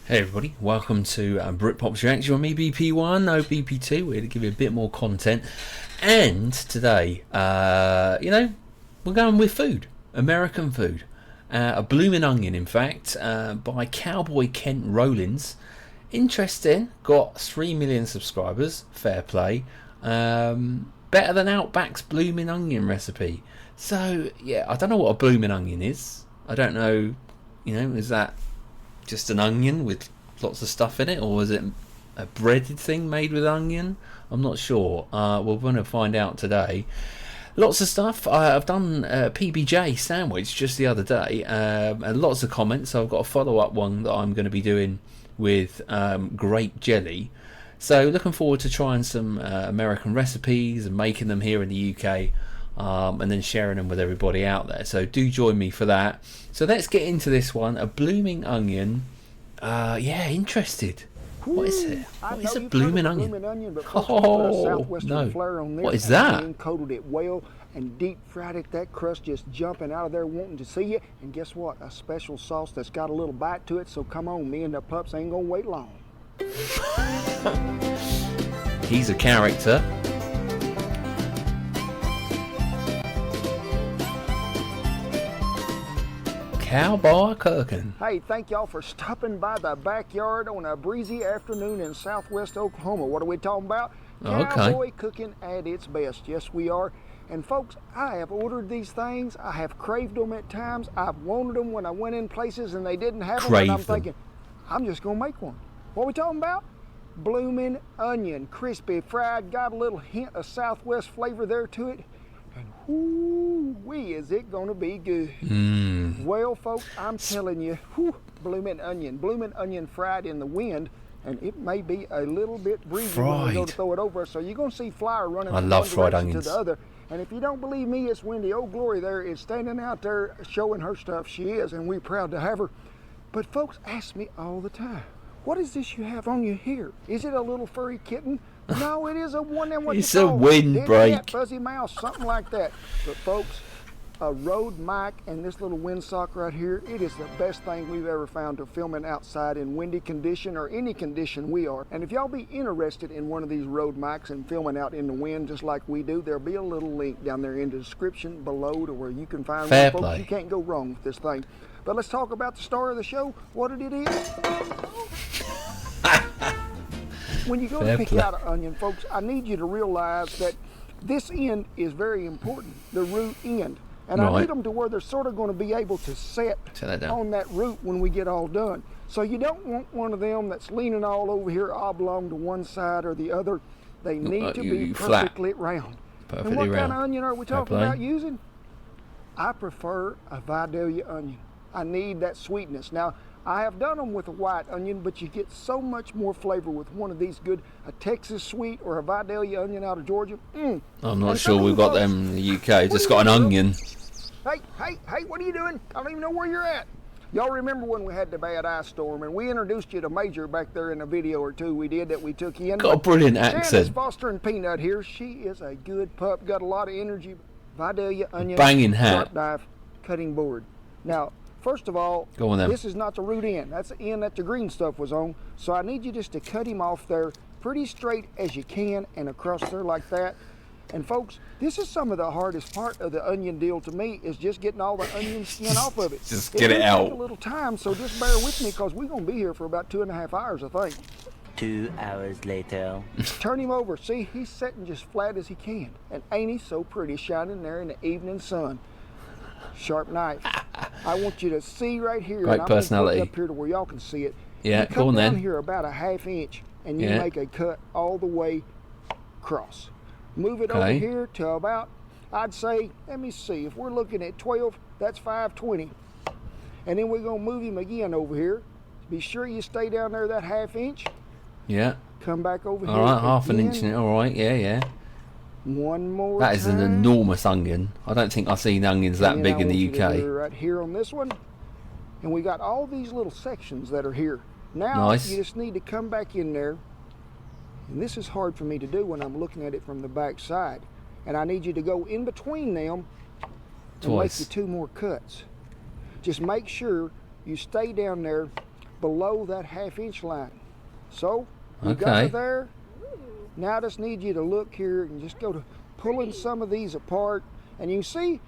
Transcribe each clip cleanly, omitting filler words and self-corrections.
Hey everybody, welcome to Brit Reacts. You're on me, BP1, no BP2. We're going to give you a bit more content. And today, we're going with food, American food. A blooming onion, in fact, by Cowboy Kent Rollins. Interesting, got 3 million subscribers, fair play. Better than Outback's blooming onion recipe. So, yeah, I don't know what a blooming onion is. I don't know, is that just an onion with lots of stuff in it, or is it a breaded thing made with onion? I'm not sure. We're going to find out today. Lots of stuff. I've done a PBJ sandwich just the other day, and lots of comments. So I've got a follow-up one that I'm going to be doing with grape jelly. So looking forward to trying some American recipes and making them here in the UK, and then sharing them with everybody out there. So do join me for that. So let's get into this one. A blooming onion. Yeah, interested. What is it? What is a blooming onion? Oh, no. What is that? Coated it well and deep fried it. That crust just jumping out of there wanting to see you. And guess what? A special sauce that's got a little bite to it. So come on, me and the pups ain't gonna wait long. He's a character. Cowboy cooking. Hey, thank y'all for stopping by the backyard on a breezy afternoon in southwest Oklahoma. What are we talking about? Cowboy cooking at its best. Yes, we are. And folks, I have ordered these things. I have craved them at times. I've wanted them when I went in places and they didn't have them. And I'm thinking, I'm just going to make one. What are we talking about? Blooming onion, crispy, fried, got a little hint of southwest flavor there to it. And whoo-wee, is it going to be good. Well, folks, I'm telling you, blooming onion fried in the wind, and it may be a little bit breezy when we go to throw it over. So you're going to see flour running from one direction to the other. And if you don't believe me, it's Wendy Old Glory there is standing out there showing her stuff. She is, and we're proud to have her. But folks ask me all the time, what is this you have on you here? Is it a little furry kitten? No, it is a one that what it's a windbreak. Fuzzy mouse, something like that. But folks, a road mic and this little windsock right here, it is the best thing we've ever found to filming outside in windy condition or any condition we are. And if y'all be interested in one of these road mics and filming out in the wind just like we do, there'll be a little link down there in the description below to where you can find one. Folks, you can't go wrong with this thing. But let's talk about the star of the show, what it is. When you go to pick out an onion, folks, I need you to realize that this end is very important, the root end. And I need them to where they're sort of going to be able to set on that root when we get all done. So you don't want one of them that's leaning all over here oblong to one side or the other. They need to be perfectly round. And what kind of onion are we talking about using? I prefer a Vidalia onion. I need that sweetness. Now, I have done them with a white onion, but you get so much more flavor with one of these good, a Texas sweet or a Vidalia onion out of Georgia. I'm not sure we've got them in the UK, just got an onion. Hey, what are you doing? I don't even know where you're at. Y'all remember when we had the bad ice storm and we introduced you to Major back there in a video or two we did that we took in? Got a brilliant accent. Foster and Peanut here. She is a good pup, got a lot of energy. Vidalia onion, banging hat, sharp knife, cutting board. Now, first of all, this is not the root end. That's the end that the green stuff was on. So I need you just to cut him off there pretty straight as you can and across there like that. And folks, this is some of the hardest part of the onion deal to me is just getting all the onion skin off of it. Just get it out. Take a little time, so just bear with me because we're going to be here for about 2.5 hours, I think. 2 hours later. Turn him over. See, he's sitting just flat as he can. And ain't he so pretty shining there in the evening sun? Sharp knife. I want you to see right here. Great personality. Up here to where y'all can see it. Yeah, go on then. You come down here about a 1/2 inch and you make a cut all the way across. Move it over here to about, I'd say, let me see, if we're looking at 12, that's 5/20. And then we're going to move him again over here. Be sure you stay down there that 1/2 inch. Yeah. Come back over here. All right, 1/2 inch. All right, yeah. One more That is an enormous onion. I don't think I've seen onions that big in the UK. Right here on this one. And we got all these little sections that are here. Now you just need to come back in there. And this is hard for me to do when I'm looking at it from the back side. And I need you to go in between them and make you 2 more cuts. Just make sure you stay down there below that 1/2 inch line. So, you got it there. Now I just need you to look here and just go to pulling some of these apart. And you can see,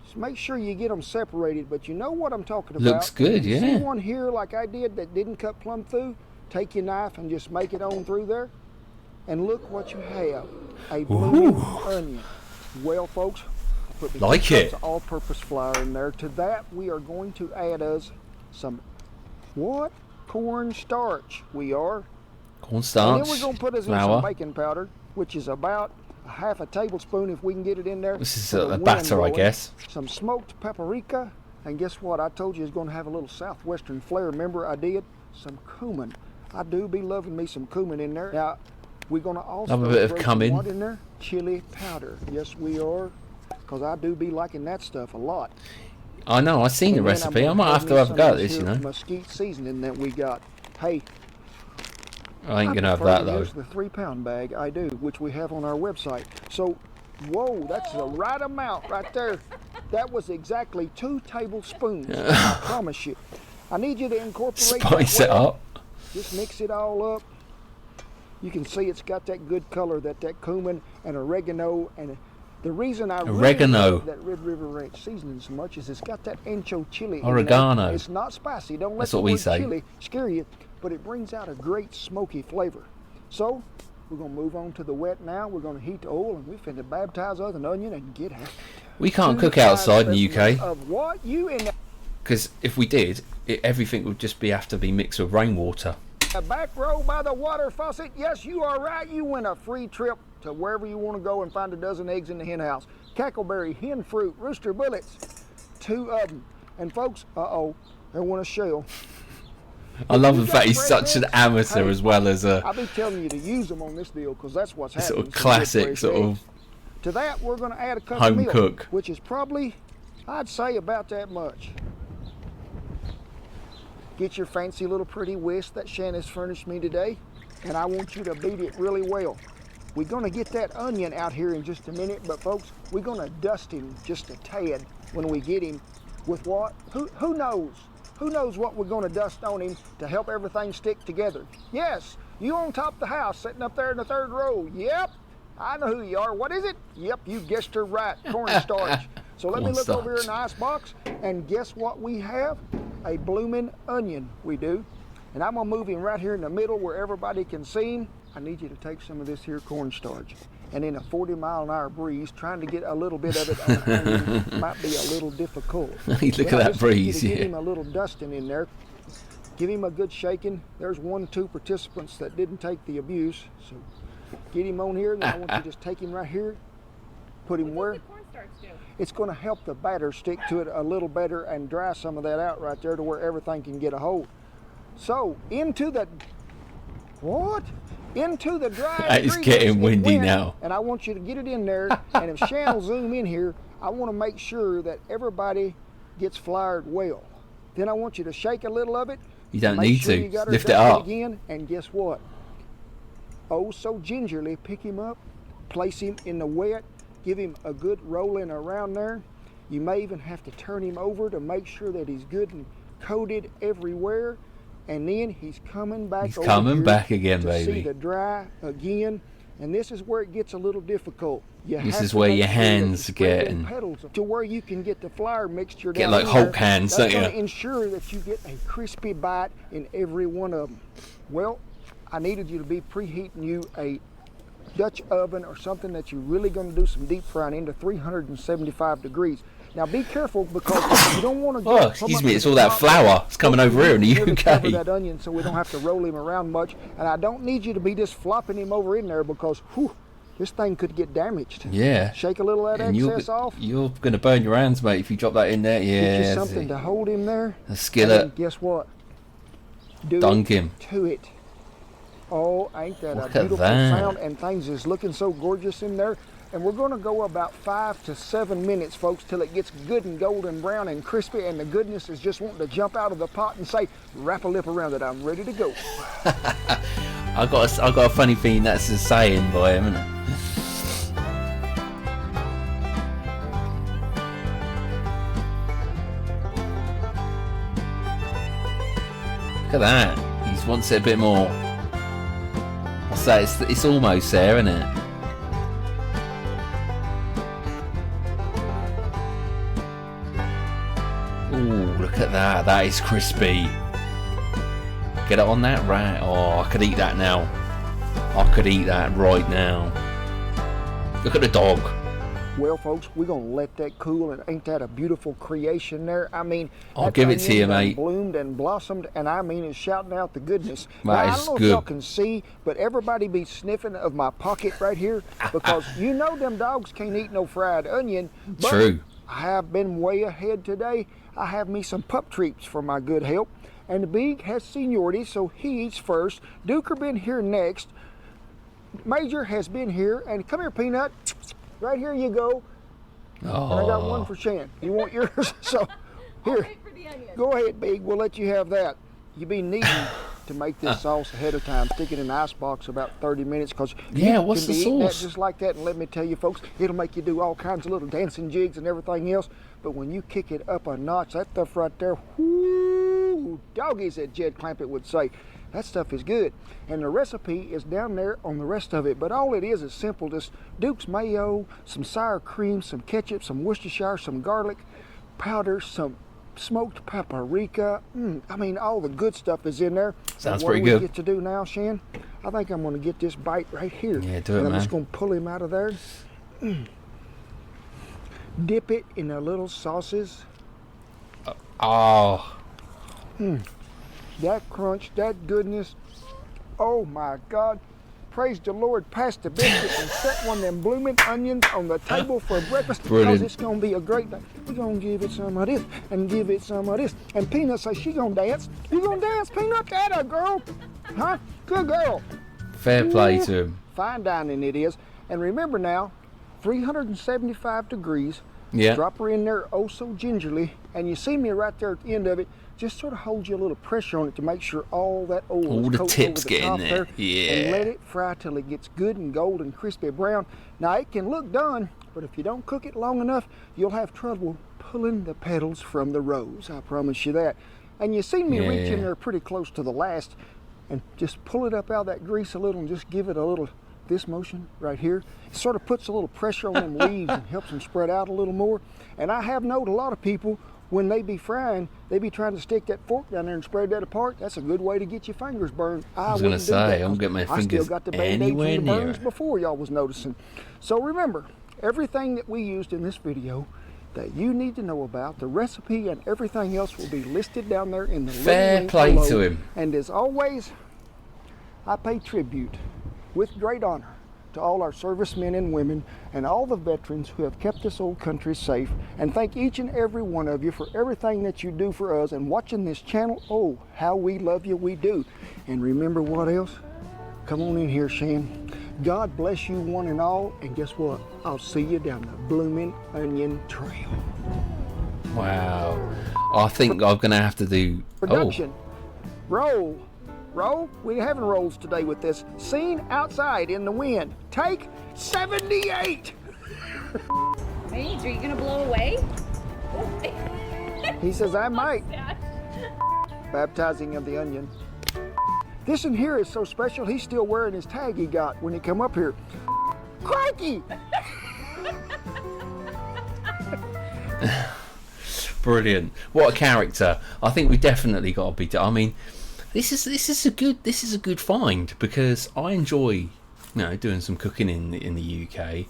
just make sure you get them separated, but you know what I'm talking about. Looks good, yeah. See one here like I did that didn't cut plumb through? Take your knife and just make it on through there. And look what you have, a blooming onion. Well, folks, put the all-purpose flour in there. To that, we are going to add us some, what? Corn starch. We are. Corn starch, and then we're going to put us in some baking powder, which is about a 1/2 tablespoon if we can get it in there. This is a batter, I guess. Some smoked paprika. And guess what? I told you it's going to have a little southwestern flair. Remember I did? Some cumin. I do be loving me some cumin in there. Now, we're going to also have a bit of cumin in there. Chili powder. Yes, we are. Because I do be liking that stuff a lot. I know. I've seen the recipe. I might have to have a go at this, you know. Mesquite seasoning that we got. Hey, I ain't going to have that, though. Here's the 3-pound bag. I do, which we have on our website. So, whoa, that's the right amount right there. That was exactly 2 tablespoons. I promise you. I need you to incorporate spice it up. Just mix it all up. You can see it's got that good color, that cumin and oregano. And the reason I really love that Red River Ranch seasoning so much is it's got that ancho chili. Oregano. It's not spicy. Don't let the word chili scare you, but it brings out a great smoky flavor. So we're going to move on to the wet now. We're going to heat the oil, and we're finna baptize us an onion and get out. We can't cook outside in the UK. Of what? You in the because if we did, everything would just have to be mixed with rainwater. A back row by the water faucet. Yes, you are right. You win a free trip to wherever you want to go and find a dozen eggs in the hen house. Cackleberry, hen fruit, rooster bullets, 2 of them. And folks, they want a shell. I love the fact he's such an amateur as well as a... I'll be telling you to use them on this deal because that's what's happening. Sort of classic sort of... To that, we're going to add a cup home of milk, cook, which is probably, I'd say, about that much. Get your fancy little pretty whisk that Shanna's furnished me today, and I want you to beat it really well. We're going to get that onion out here in just a minute, but folks, we're going to dust him just a tad when we get him with what? Who knows? Who knows what we're going to dust on him to help everything stick together? Yes, you on top of the house, sitting up there in the 3rd row. Yep, I know who you are. What is it? Yep, you guessed her right, cornstarch. So let me look over here in the ice box, and guess what we have? A blooming onion, we do. And I'm going to move him right here in the middle where everybody can see him. I need you to take some of this here cornstarch. And in a 40-mile-an-hour breeze, trying to get a little bit of it on onion might be a little difficult. Look at that breeze, Give him a little dusting in there. Give him a good shaking. There's 1 or 2 participants that didn't take the abuse. So get him on here. Then I want you to just take him right here. Put him where? It's going to help the batter stick to it a little better and dry some of that out right there to where everything can get a hold. So into the dry It's getting windy now. And I want you to get it in there. And if Shan will zoom in here, I want to make sure that everybody gets floured well. Then I want you to shake a little of it. You don't need to. Lift it up. Again, and guess what? Oh, so gingerly pick him up, place him in the wet, give him a good rolling around there. You may even have to turn him over to make sure that he's good and coated everywhere. And then he's coming back He's coming back again, baby. See the dry again. And this is where it gets a little difficult. This is where your hands are getting... to where you can get the flour mixture get down like Hulk hands, don't you? That's going to ensure that you get a crispy bite in every one of them. Well, I needed you to be preheating you a Dutch oven or something that you're really going to do some deep frying into 375 degrees. Now be careful because you don't want to get... Oh, excuse me, it's all that flour. It's coming over here in the UK. Cover that onion so we don't have to roll him around much. And I don't need you to be just flopping him over in there because, whew, this thing could get damaged. Yeah. Shake a little of that excess off. You're going to burn your hands, mate, if you drop that in there. Yeah. Get you something to hold him there. A skillet. And guess what? Dunk him. To it. Oh, ain't that a beautiful sound? And things is looking so gorgeous in there. And we're going to go about 5 to 7 minutes, folks, till it gets good and golden brown and crispy, and the goodness is just wanting to jump out of the pot and say, wrap a lip around it, I'm ready to go. I got a funny feeling that's a saying by him, isn't it? Look at that. He wants it a bit more. I'll say it's almost there, isn't it? Ooh, look at that. That is crispy. Get it on that rat. Oh, I could eat that now. I could eat that right now. Look at the dog. Well, folks, we're going to let that cool, and ain't that a beautiful creation there? I mean, I'll give it to you, mate. Bloomed and blossomed, and I mean, it's shouting out the goodness. That now, is I don't know good. if y'all can see, but everybody be sniffing of my pocket right here, because you know them dogs can't eat no fried onion. But True. I have been way ahead today. I have me some pup treats for my good help, and the big has seniority, so he eats first. Duker been here next. Major has been here, and come here, Peanut. Right here you go. Oh. And I got one for Shan. You want yours? So here, go ahead, Big. We'll let you have that. You be needing to make this sauce ahead of time. Stick it in the ice box about 30 minutes, because yeah, you what's can the be eating that sauce? just like that. And let me tell you, folks, it'll make you do all kinds of little dancing jigs and everything else. But when you kick it up a notch, that stuff right there, whoo, doggies, as Jed Clampett would say. That stuff is good, and the recipe is down there on the rest of it. But all it is simple: just Duke's mayo, some sour cream, some ketchup, some Worcestershire, some garlic powder, some smoked paprika. I mean, all the good stuff is in there. Sounds pretty good. What do we get to do now, Shan? I think I'm going to get this bite right here. Yeah, do it, and I'm man. just going to pull him out of there. Dip it in a little sauces. Oh. That crunch, that goodness. Oh my God. Praise the Lord. Pass the biscuit and set one of them blooming onions on the table for breakfast. Brilliant. Because it's going to be a great day. We're going to give it some of this and give it some of this. And Peanut says she going to dance. You going to dance, Peanut? That a girl. Huh? Good girl. Fair play to him. Fine dining it is. And remember now, 375 degrees. Yeah. Drop her in there oh so gingerly. And you see me right there at the end of it. Just sort of hold you a little pressure on it to make sure all that oil All is the coated tips over the get in top there. Yeah. And let it fry till it gets good and golden, crispy brown. Now it can look done, but if you don't cook it long enough, you'll have trouble pulling the petals from the rose. I promise you that. And you see me reach in there pretty close to the last and just pull it up out of that grease a little and just give it a little, this motion right here. It sort of puts a little pressure on them leaves and helps them spread out a little more. And I have known a lot of people, when they be frying, they be trying to stick that fork down there and spread that apart. That's a good way to get your fingers burned. I was going to say, I don't get my I fingers still got the band-aids anywhere from the near burns it. before y'all was noticing. So remember, everything that we used in this video that you need to know about, the recipe and everything else will be listed down there in the Fair link play below. to him. And as always, I pay tribute with great honor to all our servicemen and women and all the veterans who have kept this old country safe, and thank each and every one of you for everything that you do for us and watching this channel. Oh, how we love you, we do. And remember what else? Come on in here, Shan. God bless you one and all, and guess what? I'll see you down the blooming onion trail. Wow. I think I'm going to have to do... Production. Roll. Roll. We're having rolls today with this. Scene outside in the wind. Take 78. Paige, are you gonna blow away? He says, I might. Baptizing of the onion. This in here is so special, he's still wearing his tag he got when he come up here. Crikey! Brilliant. What a character. I think we definitely got to be... I mean, this is a good find, because I enjoy, doing some cooking in the UK.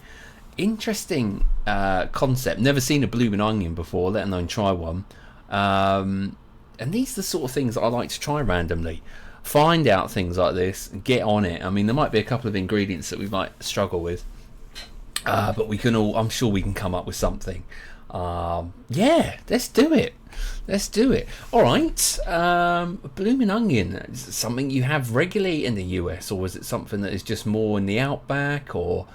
Interesting concept. Never seen a blooming onion before, let alone try one. And these are the sort of things that I like to try randomly. Find out things like this, get on it. I mean, there might be a couple of ingredients that we might struggle with, but we can all... I'm sure we can come up with something. Yeah, let's do it. All right. Blooming onion, is it something you have regularly in the US, or is it something that is just more in the outback, or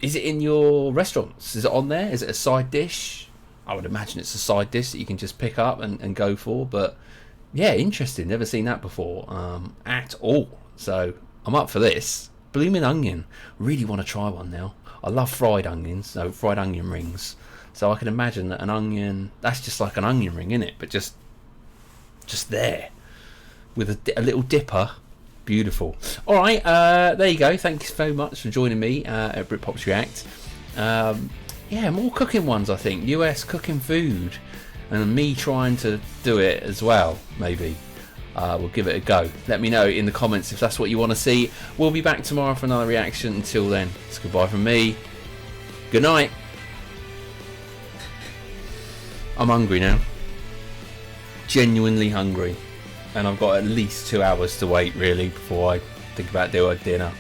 is it in your restaurants? Is it on there? Is it a side dish? I would imagine it's a side dish that you can just pick up and go for. But yeah, interesting. Never seen that before at all. So I'm up for this. Blooming onion. Really want to try one now. I love fried onions, so fried onion rings. So I can imagine that an onion, that's just like an onion ring, isn't it? But just there. with a little dipper. Beautiful. All right, there you go. Thanks very much for joining me at Brit Reacts. Yeah, more cooking ones, I think. US cooking food, and me trying to do it as well. Maybe we'll give it a go. Let me know in the comments if that's what you want to see. We'll be back tomorrow for another reaction. Until then, it's goodbye from me. Good night. I'm hungry now. Genuinely hungry. And I've got at least 2 hours to wait, really, before I think about doing dinner.